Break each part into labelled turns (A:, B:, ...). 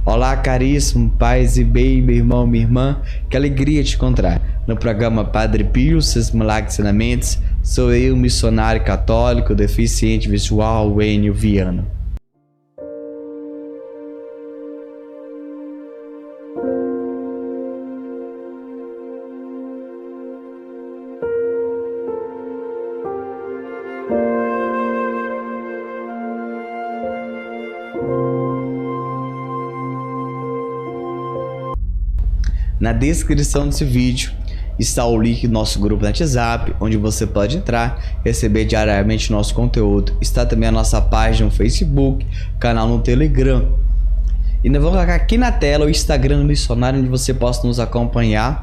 A: Olá, caríssimo paz e bem, meu irmão, minha irmã. Que alegria te encontrar no programa Padre Pio, seus milagres e ensinamentos. Sou eu, missionário católico, deficiente visual, Enio Viana. Na descrição desse vídeo está o link do nosso grupo no WhatsApp, onde você pode entrar, receber diariamente nosso conteúdo. Está também a nossa página no Facebook, canal no Telegram. E nós vamos colocar aqui na tela o Instagram do missionário, onde você possa nos acompanhar.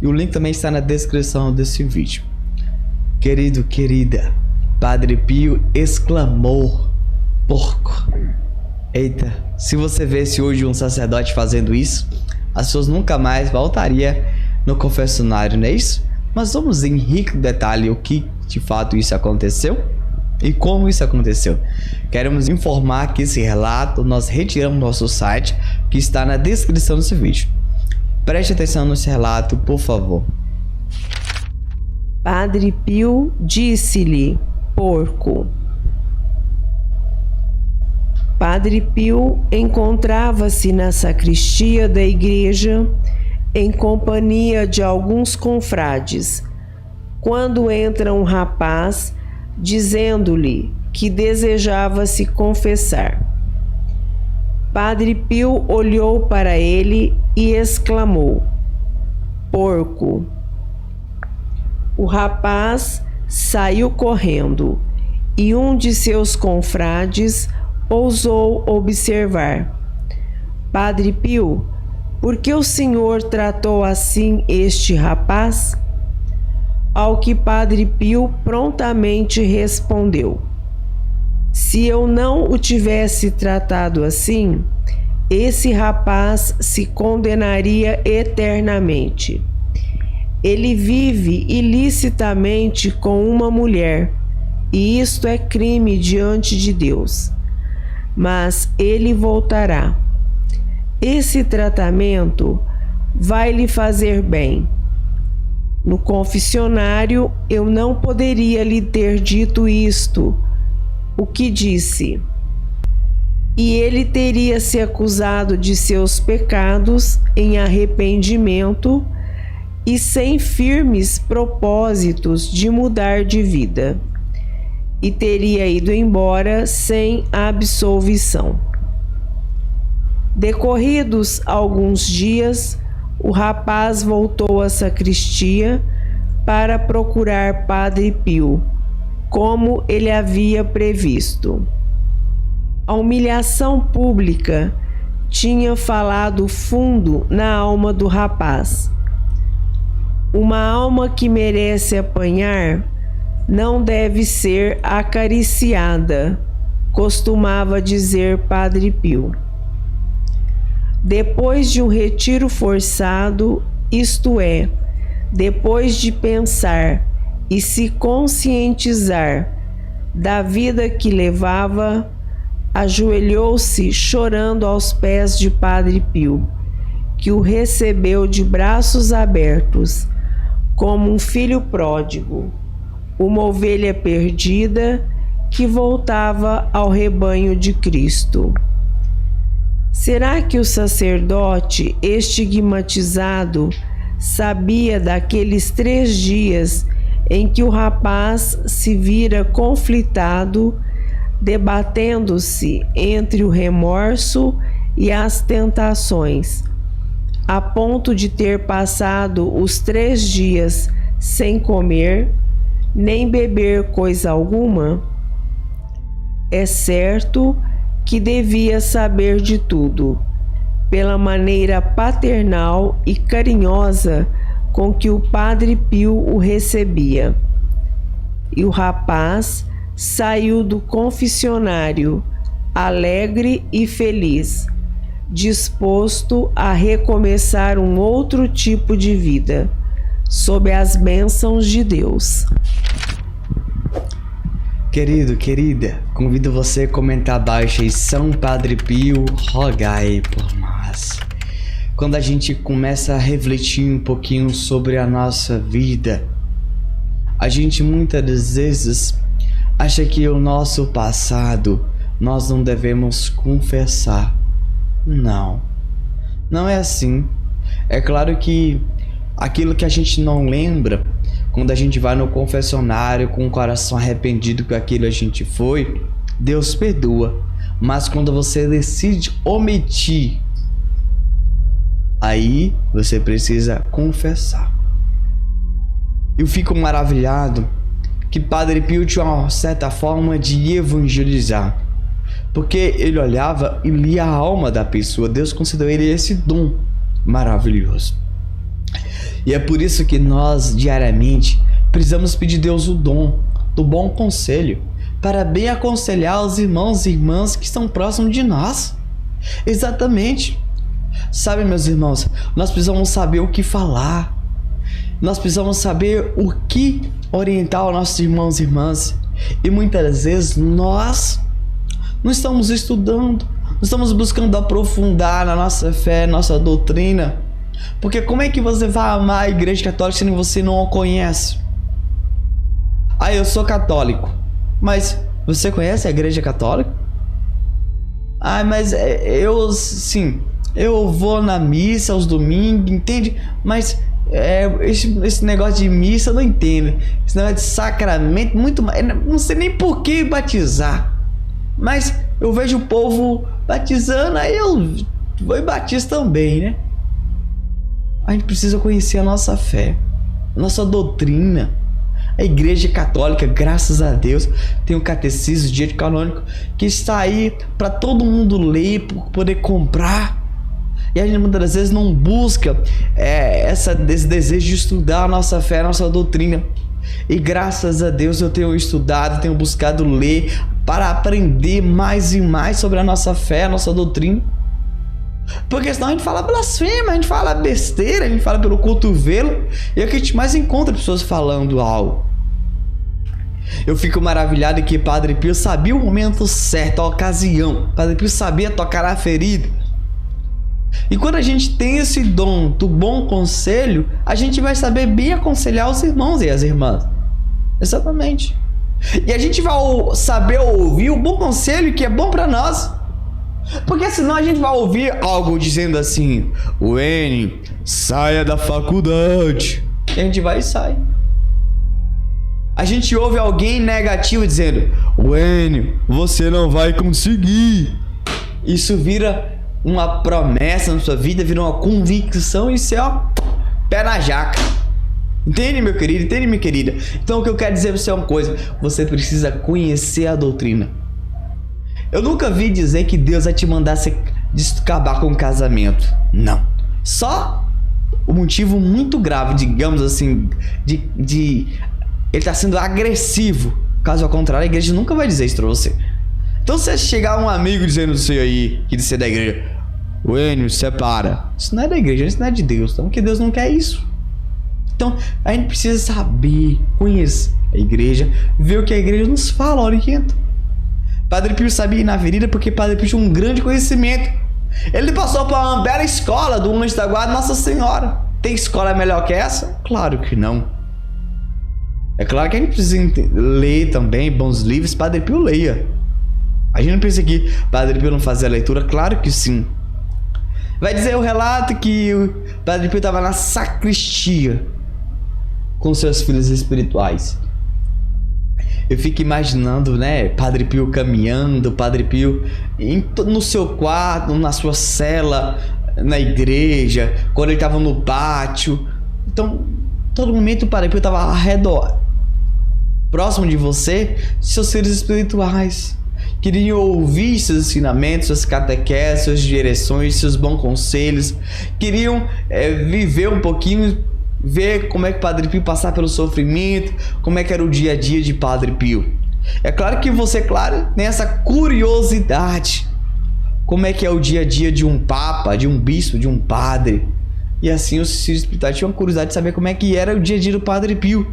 A: E o link também está na descrição desse vídeo. Querido, querida, Padre Pio exclamou: porco. Eita, se você visse hoje um sacerdote fazendo isso, as pessoas nunca mais voltariam no confessionário, não é isso? Mas vamos em rico detalhe o que de fato isso aconteceu e como isso aconteceu. Queremos informar que esse relato nós retiramos do nosso site, que está na descrição desse vídeo. Preste atenção nesse relato, por favor.
B: Padre Pio disse-lhe: porco. Padre Pio encontrava-se na sacristia da igreja em companhia de alguns confrades, quando entra um rapaz dizendo-lhe que desejava se confessar. Padre Pio olhou para ele e exclamou: porco. O rapaz saiu correndo e um de seus confrades ousou observar: Padre Pio, por que o senhor tratou assim este rapaz? Ao que Padre Pio prontamente respondeu: se eu não o tivesse tratado assim, esse rapaz se condenaria eternamente. Ele vive ilicitamente com uma mulher, e isto é crime diante de Deus. Mas ele voltará. Esse tratamento vai lhe fazer bem. No confessionário eu não poderia lhe ter dito isto, o que disse. E ele teria se acusado de seus pecados em arrependimento e sem firmes propósitos de mudar de vida, e teria ido embora sem absolvição. Decorridos alguns dias, o rapaz voltou à sacristia para procurar Padre Pio, como ele havia previsto. A humilhação pública tinha falado fundo na alma do rapaz. Uma alma que merece apanhar não deve ser acariciada, costumava dizer Padre Pio. Depois de um retiro forçado, isto é, depois de pensar e se conscientizar da vida que levava, ajoelhou-se chorando aos pés de Padre Pio, que o recebeu de braços abertos, como um filho pródigo, uma ovelha perdida que voltava ao rebanho de Cristo. Será que o sacerdote estigmatizado sabia daqueles 3 dias em que o rapaz se vira conflitado, debatendo-se entre o remorso e as tentações, a ponto de ter passado os 3 dias sem comer, nem beber coisa alguma? É certo que devia saber de tudo, pela maneira paternal e carinhosa com que o Padre Pio o recebia. E o rapaz saiu do confessionário alegre e feliz, disposto a recomeçar um outro tipo de vida, sob as bênçãos de Deus.
A: Querido, querida, convido você a comentar abaixo aí, São Padre Pio, rogai por nós. Quando a gente começa a refletir um pouquinho sobre a nossa vida, a gente muitas das vezes acha que o nosso passado nós não devemos confessar. Não, não é assim. É claro que aquilo que a gente não lembra, quando a gente vai no confessionário com o coração arrependido com aquilo a gente foi, Deus perdoa. Mas quando você decide omitir, aí você precisa confessar. Eu fico maravilhado que Padre Pio tinha uma certa forma de evangelizar, porque ele olhava e lia a alma da pessoa. Deus concedeu ele esse dom maravilhoso. E é por isso que nós diariamente precisamos pedir a Deus o dom do bom conselho, para bem aconselhar os irmãos e irmãs que estão próximos de nós. Exatamente. Sabe, meus irmãos, nós precisamos saber o que falar. Nós precisamos saber o que orientar os nossos irmãos e irmãs. E muitas vezes nós não estamos estudando, não estamos buscando aprofundar na nossa fé, nossa doutrina. Porque como é que você vai amar a Igreja Católica se você não a conhece? Ah, eu sou católico. Mas você conhece a Igreja Católica? Ah, mas eu, sim, eu vou na missa aos domingos, entende? Mas esse negócio de missa eu não entendo. Esse negócio de sacramento, muito mais. Não sei nem por que batizar. Mas eu vejo o povo batizando, aí eu vou e batizo também, né? A gente precisa conhecer a nossa fé, a nossa doutrina. A Igreja Católica, graças a Deus, tem o Catecismo, o Direito Canônico, que está aí para todo mundo ler, poder comprar. E a gente muitas das vezes não busca esse desejo de estudar a nossa fé, a nossa doutrina. E graças a Deus eu tenho estudado, tenho buscado ler para aprender mais e mais sobre a nossa fé, a nossa doutrina. Porque senão a gente fala blasfema, a gente fala besteira, a gente fala pelo cotovelo. E é o que a gente mais encontra pessoas falando algo. Eu fico maravilhado que Padre Pio sabia o momento certo, a ocasião. Padre Pio sabia tocar a ferida. E quando a gente tem esse dom do bom conselho, a gente vai saber bem aconselhar os irmãos e as irmãs. Exatamente. E a gente vai saber ouvir o bom conselho que é bom para nós. Porque senão a gente vai ouvir algo dizendo assim: Wene, saia da faculdade. E a gente vai e sai. A gente ouve alguém negativo dizendo: Wene, você não vai conseguir. Isso vira uma promessa na sua vida, vira uma convicção e você, pé na jaca. Entende, meu querido? Entende, minha querida? Então o que eu quero dizer pra você é uma coisa: você precisa conhecer a doutrina. Eu nunca vi dizer que Deus vai te mandar acabar com o casamento. Não. Só o motivo muito grave, digamos assim, de ele estar sendo agressivo. Caso ao contrário, a igreja nunca vai dizer isso pra você. Então se chegar um amigo dizendo assim aí, que disse da igreja: Wênio, separa. Isso não é da igreja, isso não é de Deus. Então, porque Deus não quer isso. Então a gente precisa saber, conhecer a igreja, ver o que a igreja nos fala, orienta. Padre Pio sabia ir na avenida porque Padre Pio tinha um grande conhecimento. Ele passou por uma bela escola do Anjo da Guarda Nossa Senhora. Tem escola melhor que essa? Claro que não. É claro que a gente precisa ler também bons livros. Padre Pio leia. A gente não pensa que Padre Pio não fazia leitura? Claro que sim. Vai dizer o relato que o Padre Pio estava na sacristia com seus filhos espirituais. Eu fico imaginando, né, Padre Pio caminhando, Padre Pio no seu quarto, na sua cela, na igreja, quando ele estava no pátio. Então, todo momento o Padre Pio estava ao redor, próximo de você, seus filhos espirituais. Queriam ouvir seus ensinamentos, suas catequeses, suas direções, seus bons conselhos. Queriam viver um pouquinho, ver como é que Padre Pio passava pelo sofrimento, como é que era o dia a dia de Padre Pio. É claro que você, tem essa curiosidade. Como é que é o dia a dia de um papa, de um bispo, de um padre. E assim os filhos espirituais tinham curiosidade de saber como é que era o dia a dia do Padre Pio.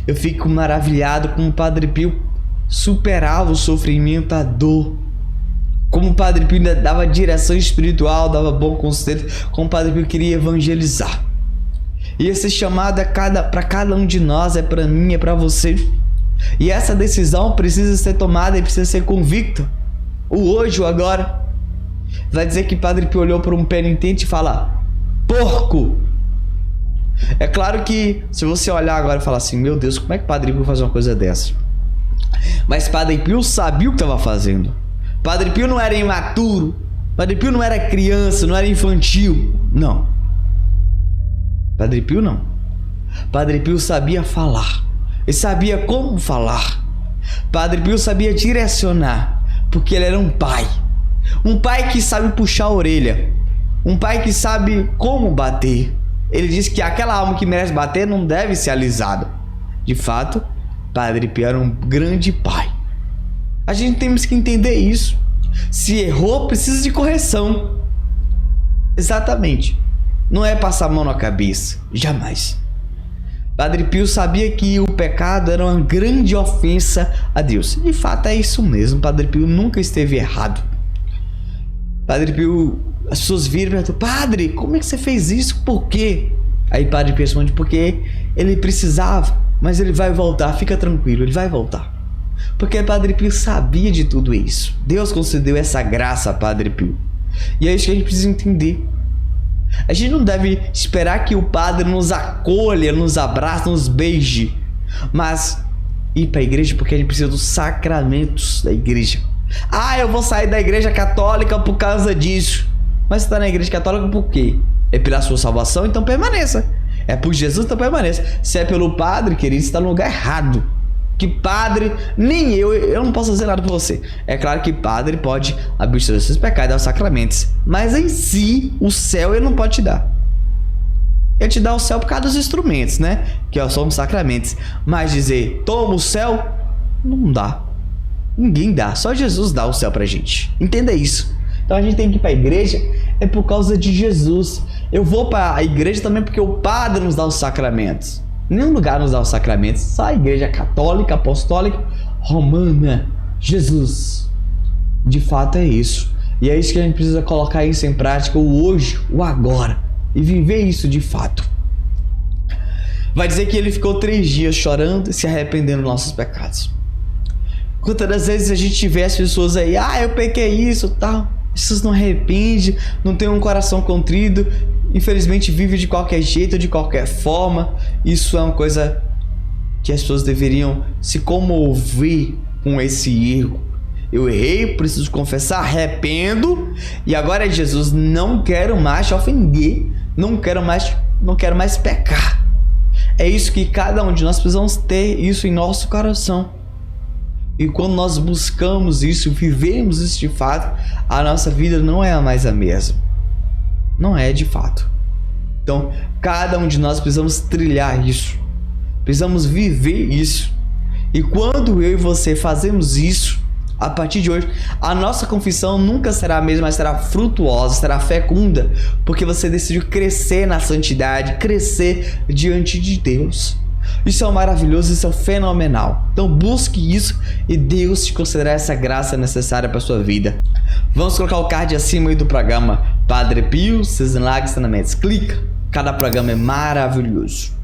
A: Eu fico maravilhado com o Padre Pio superava o sofrimento, a dor. Como o Padre Pio ainda dava direção espiritual, dava bom conselho, como o Padre Pio queria evangelizar. E esse chamado para cada um de nós, é para mim, é para você. E essa decisão precisa ser tomada e precisa ser convicta. O hoje, o agora. Vai dizer que Padre Pio olhou para um penitente e fala: porco! É claro que se você olhar agora e falar assim: meu Deus, como é que Padre Pio faz uma coisa dessa? Mas Padre Pio sabia o que estava fazendo. Padre Pio não era imaturo. Padre Pio não era criança, não era infantil. Não. Padre Pio não. Padre Pio sabia falar. Ele sabia como falar. Padre Pio sabia direcionar, porque ele era um pai. Um pai que sabe puxar a orelha. Um pai que sabe como bater. Ele diz que aquela alma que merece bater não deve ser alisada. De fato, Padre Pio era um grande pai. A gente temos que entender isso. Se errou, precisa de correção. Exatamente. Não é passar a mão na cabeça. Jamais. Padre Pio sabia que o pecado era uma grande ofensa a Deus. De fato é isso mesmo. Padre Pio nunca esteve errado. Padre Pio, as pessoas viram e perguntam: padre, como é que você fez isso? Por quê? Aí Padre Pio responde: porque ele precisava, mas ele vai voltar, fica tranquilo, ele vai voltar. Porque Padre Pio sabia de tudo isso. Deus concedeu essa graça a Padre Pio. E é isso que a gente precisa entender. A gente não deve esperar que o padre nos acolha, nos abrace, nos beije, mas ir para a igreja porque a gente precisa dos sacramentos da igreja. Ah, eu vou sair da igreja católica por causa disso. Mas você está na igreja católica por quê? É pela sua salvação? Então permaneça. É por Jesus? Então permaneça. Se é pelo padre, querido, você está no lugar errado. Que padre, nem eu não posso fazer nada por você. É claro que padre pode abster dos seus pecados e dar os sacramentos, mas em si, o céu ele não pode te dar. Ele te dá o céu por causa dos instrumentos, né? Que são os sacramentos. Mas dizer, toma o céu, não dá. Ninguém dá, só Jesus dá o céu pra gente. Entenda isso. Então a gente tem que ir pra igreja, é por causa de Jesus. Eu vou pra igreja também porque o padre nos dá os sacramentos. Nenhum lugar nos dá os sacramentos, só a igreja católica, apostólica, romana, Jesus. De fato é isso. E é isso que a gente precisa colocar isso em prática, o hoje, o agora. E viver isso de fato. Vai dizer que ele ficou 3 dias chorando e se arrependendo dos nossos pecados. Quantas das vezes a gente vê as pessoas aí: ah, eu pequei isso, tal. Pessoas não arrependem, não tem um coração contrito. Infelizmente vive de qualquer jeito, de qualquer forma. Isso é uma coisa que as pessoas deveriam se comover com esse erro. Eu errei, preciso confessar, arrependo. E agora, Jesus, não quero mais te ofender. Não quero mais pecar. É isso que cada um de nós precisamos ter isso em nosso coração. E quando nós buscamos isso, vivemos isso de fato, a nossa vida não é mais a mesma. Não é de fato. Então, cada um de nós precisamos trilhar isso. Precisamos viver isso. E quando eu e você fazemos isso, a partir de hoje, a nossa confissão nunca será a mesma, mas será frutuosa, será fecunda, porque você decidiu crescer na santidade, crescer diante de Deus. Isso é maravilhoso, isso é fenomenal. Então busque isso e Deus te concederá essa graça necessária para a sua vida. Vamos colocar o card acima aí do programa Padre Pio, seus milagres e ensinamentos. Clica, cada programa é maravilhoso.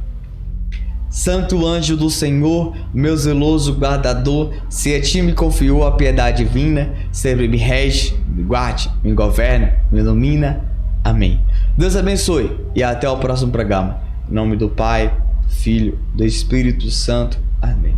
A: Santo anjo do Senhor, meu zeloso guardador, se a ti me confiou a piedade divina, sempre me rege, me guarde, me governa, me ilumina. Amém. Deus abençoe e até o próximo programa. Em nome do Pai, Filho, do Espírito Santo. Amém.